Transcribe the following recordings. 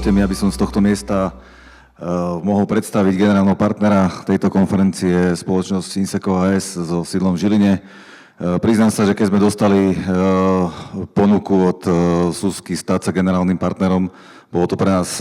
Dovolte mi, aby som z tohto miesta mohol predstaviť generálneho partnera tejto konferencie, spoločnosť Inseco AS so sídlom v Žiline. Priznám sa, že keď sme dostali ponuku od SUSky stať sa generálnym partnerom, bolo to pre nás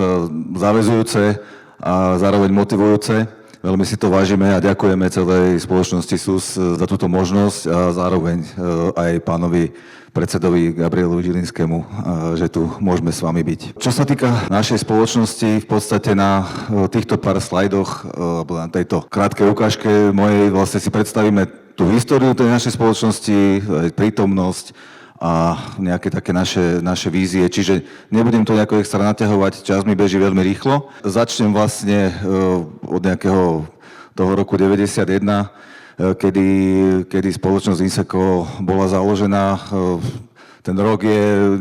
zaväzujúce a zároveň motivujúce. Veľmi si to vážime a ďakujeme celej spoločnosti SUS za túto možnosť a zároveň aj pánovi predsedovi Gabrielovi Žilinskému, že tu môžeme s vami byť. Čo sa týka našej spoločnosti, v podstate na týchto pár slajdoch, alebo na tejto krátkej ukážke mojej vlastne si predstavíme tú históriu tej našej spoločnosti, prítomnosť a nejaké také naše vízie. Čiže nebudem to nejako extra naťahovať, čas mi beží veľmi rýchlo. Začnem vlastne od nejakého toho roku 91, kedy spoločnosť Inseco bola založená. Ten rok je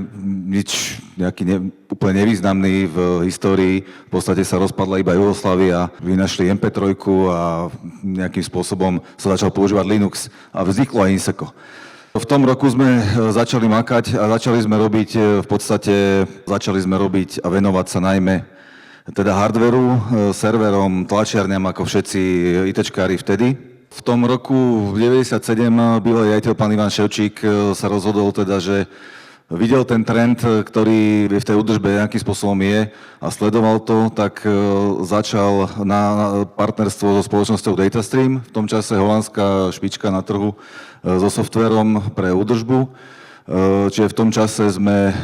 nejaký úplne nevýznamný v histórii. V podstate sa rozpadla iba Jugoslávia, vynašli MP3 a nejakým spôsobom sa začal používať Linux a vzniklo aj Inseco. V tom roku sme začali makať a začali sme robiť a venovať sa najmä teda hardveru, serverom, tlačiarňam ako všetci ITčkári vtedy. V tom roku v 97 bývalý riaditeľ pán Ivan Ševčík sa rozhodol teda, že videl ten trend, ktorý v tej údržbe nejakým spôsobom je a sledoval to, tak začal na partnerstvo so spoločnosťou Datastream, v tom čase holandská špička na trhu so softvérom pre údržbu. Čiže v tom čase sme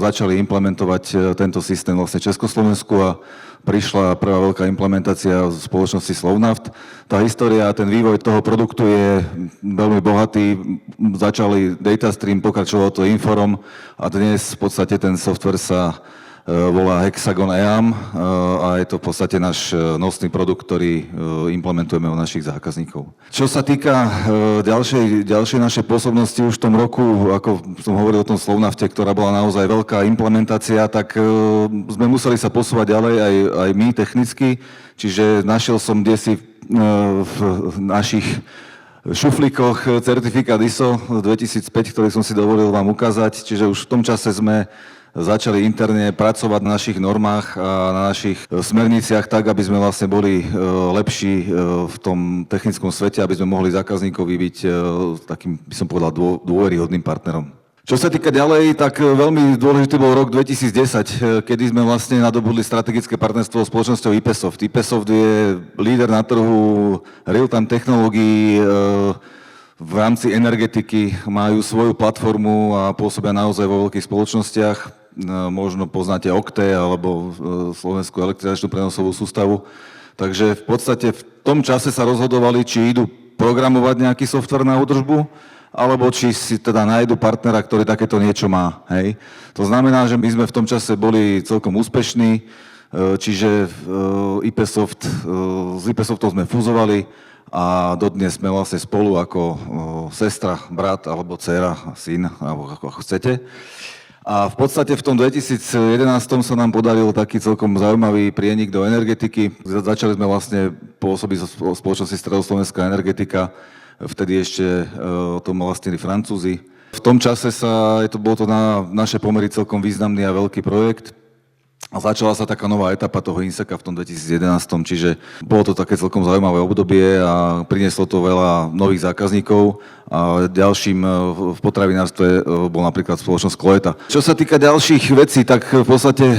začali implementovať tento systém vlastne Československu a prišla prvá veľká implementácia v spoločnosti Slovnaft. Tá história a ten vývoj toho produktu je veľmi bohatý. Začali Datastream, pokračovalo to Inforum a dnes v podstate ten software sa volá Hexagon EAM a je to v podstate náš nosný produkt, ktorý implementujeme u našich zákazníkov. Čo sa týka ďalšej našej pôsobnosti už v tom roku, ako som hovoril o tom Slovnafte, ktorá bola naozaj veľká implementácia, tak sme museli sa posúvať ďalej aj my technicky, čiže našiel som kdesi v našich šuflíkoch certifikát ISO 2005, ktorý som si dovolil vám ukázať, čiže už v tom čase sme začali interne pracovať na našich normách a na našich smerniciach tak, aby sme vlastne boli lepší v tom technickom svete, aby sme mohli zákazníkovi byť takým, by som povedal, dôveryhodným partnerom. Čo sa týka ďalej, tak veľmi dôležitý bol rok 2010, kedy sme vlastne nadobudli strategické partnerstvo s spoločnosťou IPsoft. IPsoft je líder na trhu real-time technológií, v rámci energetiky majú svoju platformu a pôsobia naozaj vo veľkých spoločnostiach. Možno poznáte Okte alebo Slovenskú elektrizačnú prenosovú sústavu. Takže v podstate v tom čase sa rozhodovali, či idú programovať nejaký software na údržbu, alebo či si teda nájdu partnera, ktorý takéto niečo má. Hej. To znamená, že my sme v tom čase boli celkom úspešní, čiže s IPsoftom sme fúzovali a dodnes sme vlastne spolu ako sestra, brat alebo dcéra, syn, alebo ako chcete. A v podstate v tom 2011 sa nám podaril taký celkom zaujímavý prienik do energetiky. Začali sme vlastne pôsobiť so spoločnosti Stredoslovenská energetika, vtedy ešte to vlastnili Francúzi. V tom čase bol to na naše pomery celkom významný a veľký projekt. A začala sa taká nová etapa toho Inseca v tom 2011, čiže bolo to také celkom zaujímavé obdobie a prinieslo to veľa nových zákazníkov a ďalším v potravinárstve bol napríklad spoločnosť Cloetta. Čo sa týka ďalších vecí, tak v podstate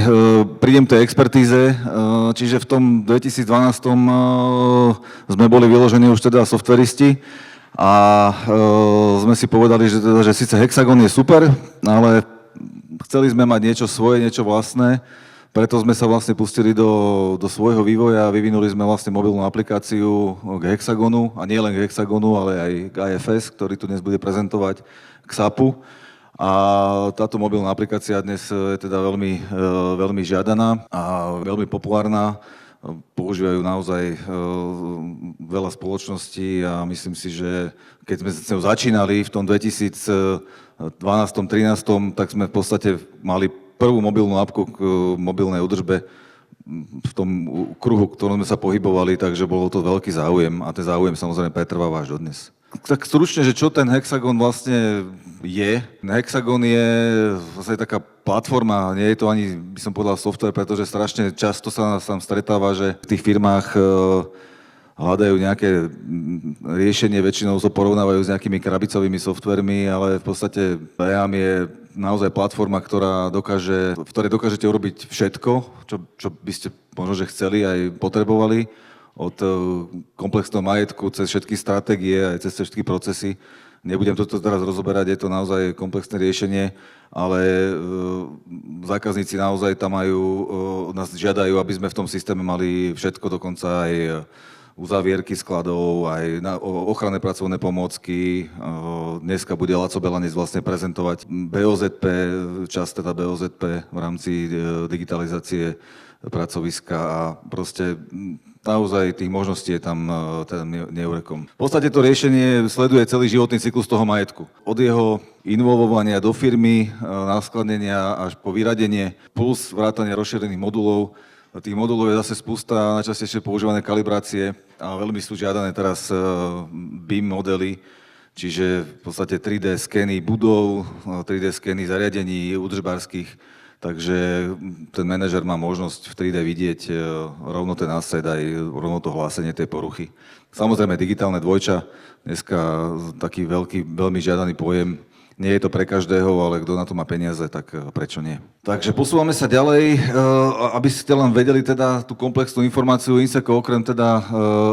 prídem tej expertíze, čiže v tom 2012 sme boli vyložení už teda softveristi a sme si povedali, že síce Hexagon je super, ale chceli sme mať niečo svoje, niečo vlastné. Preto sme sa vlastne pustili do svojho vývoja a vyvinuli sme vlastne mobilnú aplikáciu k Hexagonu a nie len k Hexagonu, ale aj k IFS, ktorý tu dnes bude prezentovať, k SAPu. A táto mobilná aplikácia dnes je teda veľmi žiadaná a veľmi populárna. Používajú naozaj veľa spoločností a myslím si, že keď sme sa začínali v tom 2012-2013, tak sme v podstate mali prvú mobilnú apku k mobilnej údržbe v tom kruhu, v ktorom sme sa pohybovali, takže bolo to veľký záujem a ten záujem samozrejme pretrváva až dodnes. Tak stručne, že čo ten Hexagon vlastne je. Hexagon je vlastne taká platforma, nie je to ani, by som povedal, software, pretože strašne často sa tam stretáva, že v tých firmách hľadajú nejaké riešenie, väčšinou to porovnávajú s nejakými krabicovými softvermi, ale v podstate EAM je naozaj platforma, v ktorej dokážete urobiť všetko, čo by ste možno že chceli aj potrebovali, od komplexného majetku cez všetky stratégie aj cez všetky procesy. Nebudem toto teraz rozoberať, je to naozaj komplexné riešenie, ale zákazníci naozaj tam nás žiadajú, aby sme v tom systéme mali všetko, dokonca aj uzavierky skladov, aj ochranné pracovné pomôcky. Dneska bude Laco Belanec vlastne prezentovať BOZP, časť teda BOZP v rámci digitalizácie pracoviska a proste naozaj tých možností je tam teda neurekom. V podstate to riešenie sleduje celý životný cyklus toho majetku. Od jeho involvovania do firmy, naskladnenia až po vyradenie, plus vrátanie rozšírených modulov. Tých modulov je zase spústa, najčastejšie používané kalibrácie a veľmi sú žiadané teraz BIM modely, čiže v podstate 3D skény budov, 3D skény zariadení údržbárskych, takže ten manažer má možnosť v 3D vidieť rovno ten asset aj rovno to hlásenie tej poruchy. Samozrejme digitálne dvojča, dneska taký veľmi žiadaný pojem. Nie je to pre každého, ale kto na to má peniaze, tak prečo nie. Takže posúvame sa ďalej, aby ste len vedeli teda tú komplexnú informáciu. Inseco okrem teda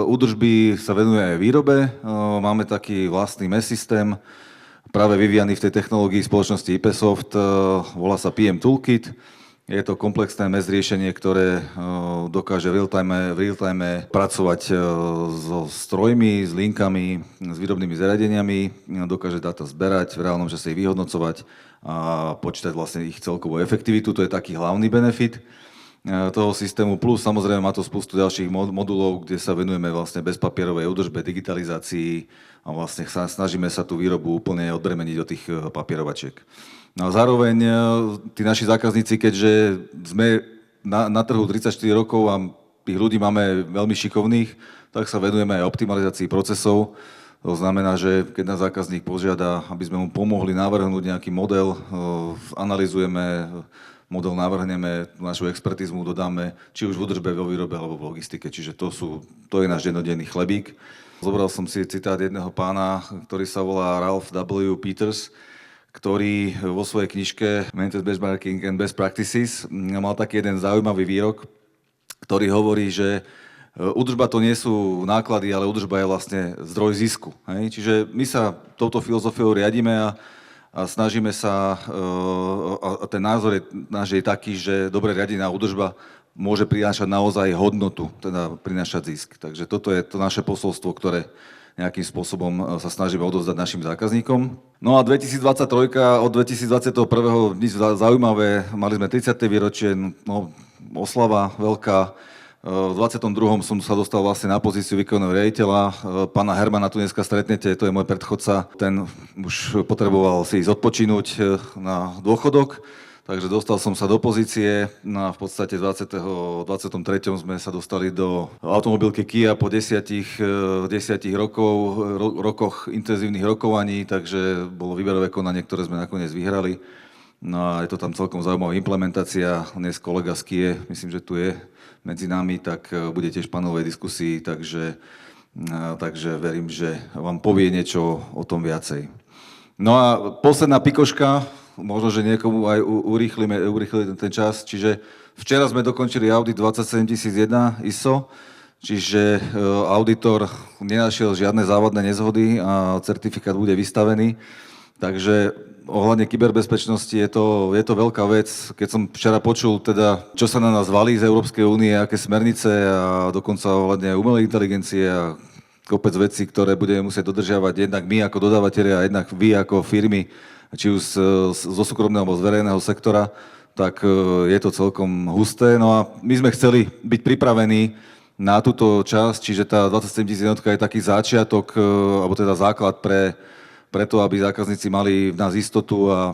údržby sa venuje aj výrobe. Máme taký vlastný MES systém, práve vyvíjaný v tej technológii spoločnosti IPsoft, volá sa PM Toolkit. Je to komplexné MES riešenie, ktoré dokáže v real-time pracovať so strojmi, s linkami, s výrobnými zariadeniami, dokáže dáta zberať, v reálnom čase ich vyhodnocovať a počítať vlastne ich celkovú efektivitu. To je taký hlavný benefit toho systému. Plus samozrejme má to spustu ďalších modulov, kde sa venujeme vlastne bezpapierovej údržbe, digitalizácii a vlastne snažíme sa tú výrobu úplne odbremeniť od tých papierovačiek. No a zároveň tí naši zákazníci, keďže sme na trhu 34 rokov a tých ľudí máme veľmi šikovných, tak sa venujeme aj optimalizácii procesov. To znamená, že keď nás zákazník požiada, aby sme mu pomohli navrhnúť nejaký model, analyzujeme model, navrhneme, našu expertízu dodáme, či už v údržbe, vo výrobe alebo v logistike. Čiže to je náš dennodenný chlebík. Zobral som si citát jedného pána, ktorý sa volá Ralph W. Peters, ktorý vo svojej knižke Maintenance Benchmarking and Best Practices mal taký jeden zaujímavý výrok, ktorý hovorí, že údržba to nie sú náklady, ale údržba je vlastne zdroj zisku. Hej? Čiže my sa touto filozofiou riadíme a snažíme sa, a ten názor náš je taký, že dobre riadená údržba môže prinášať naozaj hodnotu, teda prinášať zisk. Takže toto je to naše posolstvo, ktoré nejakým spôsobom sa snažíme odovzdať našim zákazníkom. No a 2023, od 2021. nič zaujímavé, mali sme 30. výročie, no, oslava veľká. V 22. som sa dostal vlastne na pozíciu výkonného riaditeľa. Pána Hermana tu dneska stretnete, to je môj predchodca. Ten už potreboval si ísť odpočinúť na dôchodok. Takže dostal som sa do pozície, no a v podstate v 23. sme sa dostali do automobilky Kia po 10 rokoch intenzívnych rokovaní, takže bolo výberové konanie, ktoré sme nakoniec vyhrali. No a je to tam celkom zaujímavá implementácia. Dnes kolega z Kie, myslím, že tu je medzi nami, tak bude tiež v panelovej diskusii, takže verím, že vám povie niečo o tom viacej. No a posledná pikoška, možno, že niekomu aj urýchli ten čas. Čiže včera sme dokončili audit 27001 ISO, čiže auditor nenašiel žiadne závadné nezhody a certifikát bude vystavený. Takže ohľadne kyberbezpečnosti je to veľká vec. Keď som včera počul, teda, čo sa na nás valí z Európskej únie, aké smernice a dokonca ohľadne umelej inteligencie a kopec vecí, ktoré budeme musieť dodržiavať jednak my ako dodávateľia a jednak vy ako firmy, či už zo súkromného alebo z verejného sektora, tak je to celkom husté. No a my sme chceli byť pripravení na túto časť, čiže tá 27 000 je taký začiatok, alebo teda základ pre to, aby zákazníci mali v nás istotu a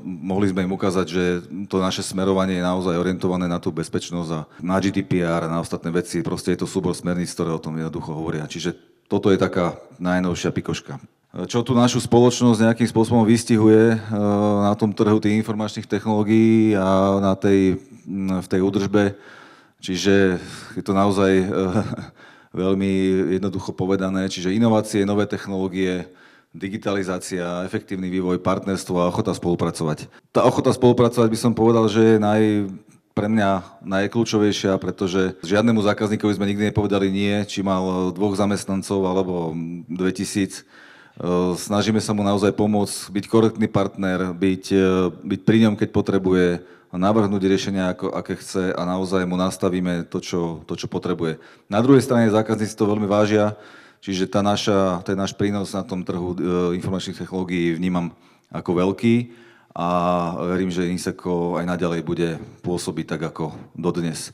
mohli sme im ukázať, že to naše smerovanie je naozaj orientované na tú bezpečnosť a na GDPR a na ostatné veci. Proste je to súbor smerníc, ktoré o tom jednoducho hovoria. Čiže toto je taká najnovšia pikoška. Čo tu našu spoločnosť nejakým spôsobom vystihuje na tom trhu tých informačných technológií a v tej údržbe, čiže je to naozaj veľmi jednoducho povedané, čiže inovácie, nové technológie, digitalizácia, efektívny vývoj, partnerstvo a ochota spolupracovať. Tá ochota spolupracovať by som povedal, že je pre mňa najkľúčovejšia, pretože žiadnemu zákazníkovi sme nikdy nepovedali nie, či mal 2 zamestnancov alebo 2000. Snažíme sa mu naozaj pomôcť, byť korektný partner, byť pri ňom, keď potrebuje, navrhnúť riešenia, aké chce a naozaj mu nastavíme to, čo potrebuje. Na druhej strane zákazníci to veľmi vážia, čiže ten náš prínos na tom trhu informačných technológií vnímam ako veľký a verím, že Inseco aj naďalej bude pôsobiť tak ako dodnes.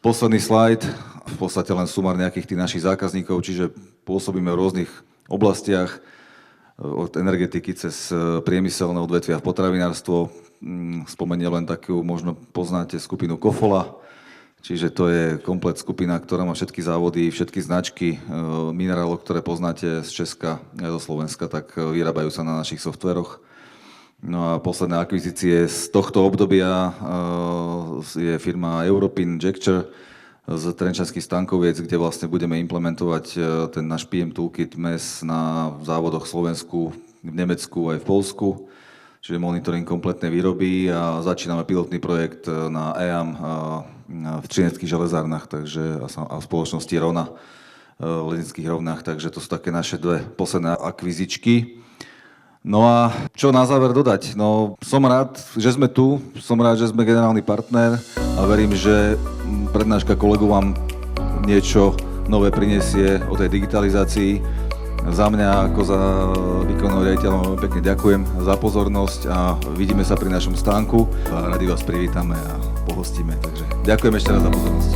Posledný slajd, v podstate len sumár nejakých tých našich zákazníkov, čiže pôsobíme v rôznych oblastiach, od energetiky cez priemyselné odvetvia v potravinárstvo. Spomeniem len takú, možno poznáte skupinu Kofola, čiže to je komplet skupina, ktorá má všetky závody, všetky značky minerálov, ktoré poznáte z Česka a zo Slovenska, tak vyrábajú sa na našich softveroch. No a posledné akvizície z tohto obdobia je firma Europin Jacture z Trenčanských Stankoviec, kde vlastne budeme implementovať ten náš PM Toolkit MES na závodoch v Slovensku, v Nemecku aj v Poľsku, čiže monitoring kompletnej výroby a začíname pilotný projekt na EAM v Třineckých železárnach a v spoločnosti Rona v Lednických rovnách, takže to sú také naše 2 posledné akvizičky. No a čo na záver dodať? No, som rád, že sme tu, som rád, že sme generálny partner a verím, že prednáška kolegu vám niečo nové prinesie o tej digitalizácii. Za mňa ako za výkonného riaditeľa veľmi pekne ďakujem za pozornosť a vidíme sa pri našom stánku a radi vás privítame a pohostíme. Takže ďakujem ešte raz za pozornosť.